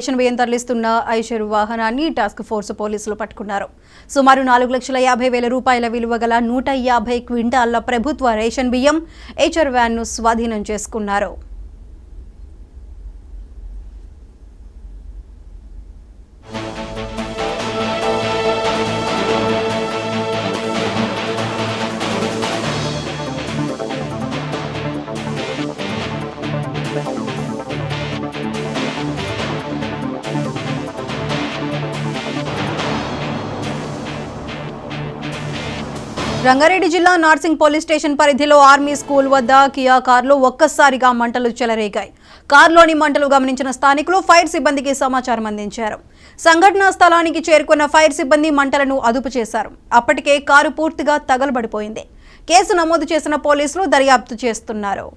Ration బియ్యం తరలిస్తున్న ఐషర్ వాహనాన్ని టాస్క్ ఫోర్స్ పోలీసులు పట్టుకున్నారు. సుమారు 4,50,000 రూపాయల విలువ గల 150 క్వింటాళ్ల ప్రభుత్వ రేషన్ బియ్యం ఐషర్ వ్యాన్ను స్వాధీనం చేసుకున్నారు. రంగారెడ్డి జిల్లా నార్సింగ్ పోలీస్ స్టేషన్ పరిధిలో ఆర్మీ స్కూల్ వద్ద కియా కారులో ఒక్కసారిగా మంటలు చెలరేగాయి. కారులోని మంటలు గమనించిన స్థానికులు ఫైర్ సిబ్బందికి సమాచారం అందించారు. సంఘటనా స్థలానికి చేరుకున్న ఫైర్ సిబ్బంది మంటలను అదుపు చేశారు. అప్పటికే కారు పూర్తిగా తగలబడిపోయింది. కేసు నమోదు చేసిన పోలీసులు దర్యాప్తు చేస్తున్నారు.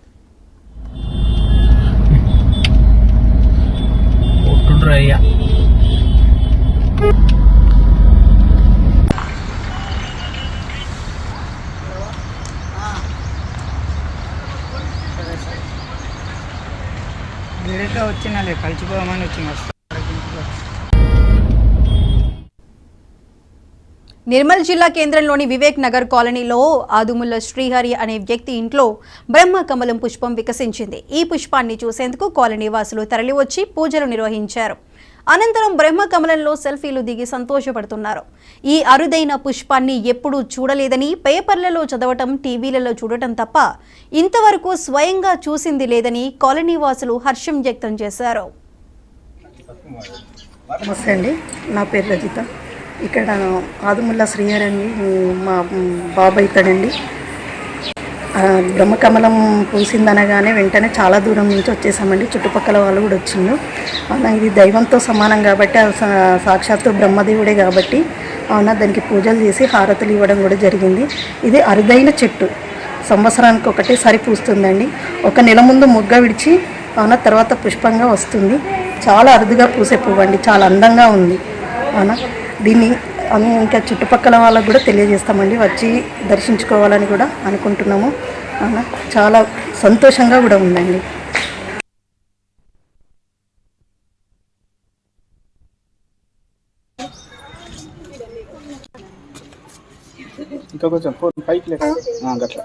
వచ్చినాలే కలిసిపోదామని వచ్చిన. నిర్మల్ జిల్లా కేంద్రంలోని వివేక్ నగర్ కాలనీలో ఆదుముల్ల శ్రీహరి అనే వ్యక్తి ఇంట్లో బ్రహ్మ కమలం పుష్పం వికసించింది. ఈ పుష్పాన్ని చూసేందుకు కాలనీ వాసులు తరలివచ్చి పూజలు నిర్వహించారు. అనంతరం బ్రహ్మ కమలంలో సెల్ఫీలు దిగి సంతోషపడుతున్నారు. ఈ అరుదైన పుష్పాన్ని ఎప్పుడూ చూడలేదని, పేపర్లలో చదవటం, టీవీలలో చూడటం తప్ప ఇంతవరకు స్వయంగా చూసింది లేదని కాలనీ వాసులు హర్షం వ్యక్తం చేశారు. నమస్తే అండి, నా పేరు రజిత. ఇక్కడ ఆదుముల్లా శ్రీహరి అని మా బాబాయ్ ఇతడండి. బ్రహ్మకమలం పూసిందనగానే వెంటనే చాలా దూరం నుంచి వచ్చేసామండి. చుట్టుపక్కల వాళ్ళు కూడా వచ్చిండు. అవునా, ఇది దైవంతో సమానం కాబట్టి, సాక్షాత్తు బ్రహ్మదేవుడే కాబట్టి అవునా, దానికి పూజలు చేసి హారతులు ఇవ్వడం కూడా జరిగింది. ఇది అరుదైన చెట్టు, సంవత్సరానికి ఒకటేసారి పూస్తుందండి. ఒక నెల ముందు మొగ్గ విడిచి అవునా తర్వాత పుష్పంగా వస్తుంది. చాలా అరుదుగా పూసే పువ్వు అండి, చాలా అందంగా ఉంది. అవునా, దీన్ని ఇంకా చుట్టుపక్కల వాళ్ళకు కూడా తెలియజేస్తామండి, వచ్చి దర్శించుకోవాలని కూడా అనుకుంటున్నాము. అవునా, చాలా సంతోషంగా కూడా ఉందండి. ఇంకా కొంచెం పైకి గట్లా